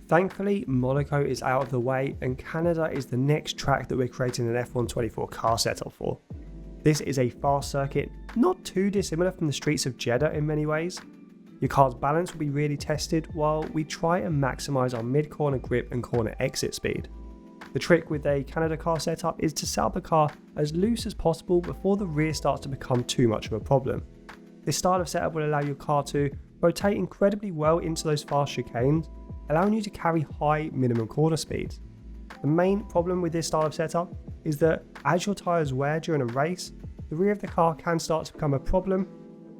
Thankfully, Monaco is out of the way and Canada is the next track that we're creating an F1 24 car setup for. This is a fast circuit, not too dissimilar from the streets of Jeddah in many ways. Your car's balance will be really tested while we try and maximise our mid-corner grip and corner exit speed. The trick with a Canada car setup is to set up the car as loose as possible before the rear starts to become too much of a problem. This style of setup will allow your car to rotate incredibly well into those fast chicanes, allowing you to carry high minimum corner speeds. The main problem with this style of setup is that as your tyres wear during a race, the rear of the car can start to become a problem,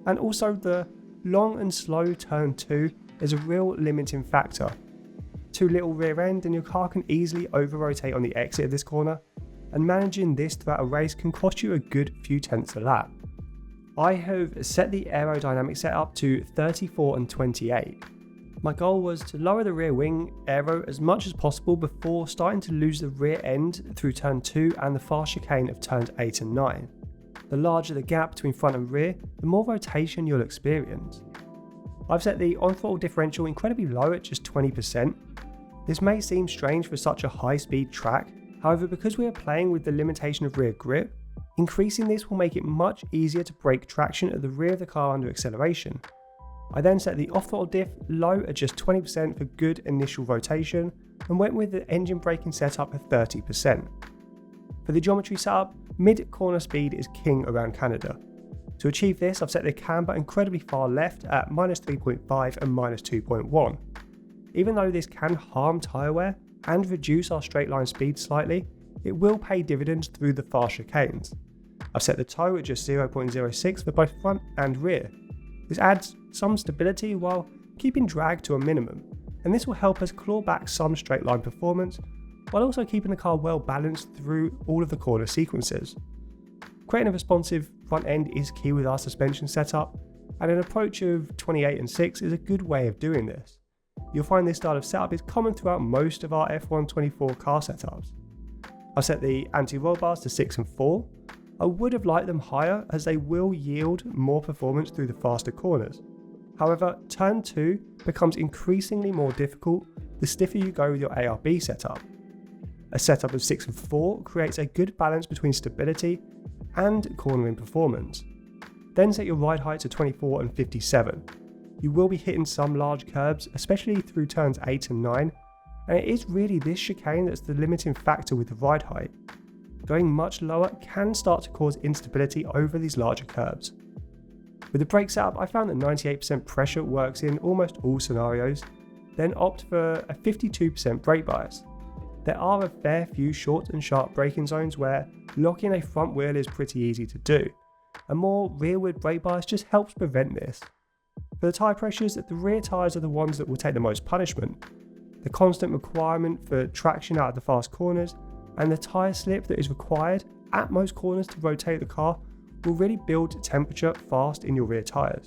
and also the long and slow turn 2 is a real limiting factor. Too little rear end and your car can easily over-rotate on the exit of this corner, and managing this throughout a race can cost you a good few tenths a lap. I have set the aerodynamic setup to 34 and 28. My goal was to lower the rear wing aero as much as possible before starting to lose the rear end through turn 2 and the fast chicane of turns 8 and 9. The larger the gap between front and rear, the more rotation you'll experience. I've set the on-throttle differential incredibly low at just 20%. This may seem strange for such a high-speed track, however because we are playing with the limitation of rear grip, increasing this will make it much easier to break traction at the rear of the car under acceleration. I then set the off-throttle diff low at just 20% for good initial rotation and went with the engine braking setup at 30%. For the geometry setup, mid-corner speed is king around Canada. To achieve this, I've set the camber incredibly far left at -3.5 and -2.1. Even though this can harm tyre wear and reduce our straight line speed slightly, it will pay dividends through the fast chicanes. I've set the toe at just 0.06 for both front and rear. This adds some stability while keeping drag to a minimum, and this will help us claw back some straight line performance while also keeping the car well balanced through all of the corner sequences. Creating a responsive front end is key with our suspension setup, and an approach of 28 and 6 is a good way of doing this. You'll find this style of setup is common throughout most of our F1 24 car setups. I've set the anti-roll bars to 6 and 4. I would have liked them higher as they will yield more performance through the faster corners. However, turn 2 becomes increasingly more difficult the stiffer you go with your ARB setup. A setup of 6 and 4 creates a good balance between stability and cornering performance. Then set your ride height to 24 and 57. You will be hitting some large curbs, especially through turns 8 and 9, and it is really this chicane that's the limiting factor with the ride height. Going much lower can start to cause instability over these larger curbs. With the brake setup, I found that 98% pressure works in almost all scenarios, then opt for a 52% brake bias. There are a fair few short and sharp braking zones where locking a front wheel is pretty easy to do. A more rearward brake bias just helps prevent this. For the tyre pressures, the rear tyres are the ones that will take the most punishment. The constant requirement for traction out of the fast corners and the tyre slip that is required at most corners to rotate the car will really build temperature fast in your rear tyres.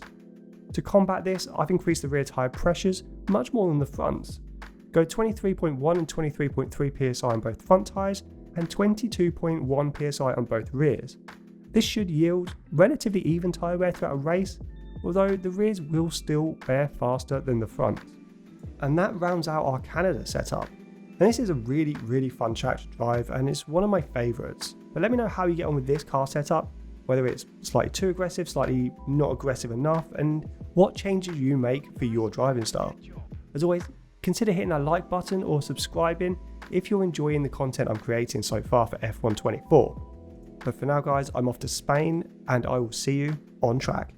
To combat this, I've increased the rear tyre pressures much more than the fronts. Go 23.1 and 23.3 psi on both front tyres and 22.1 psi on both rears. This should yield relatively even tyre wear throughout a race, although the rears will still wear faster than the fronts. And that rounds out our Canada setup. And this is a really fun track to drive and it's one of my favourites. But let me know how you get on with this car setup, whether it's slightly too aggressive, slightly not aggressive enough, and what changes you make for your driving style. As always, consider hitting that like button or subscribing if you're enjoying the content I'm creating so far for F1 24. But for now guys, I'm off to Spain and I will see you on track.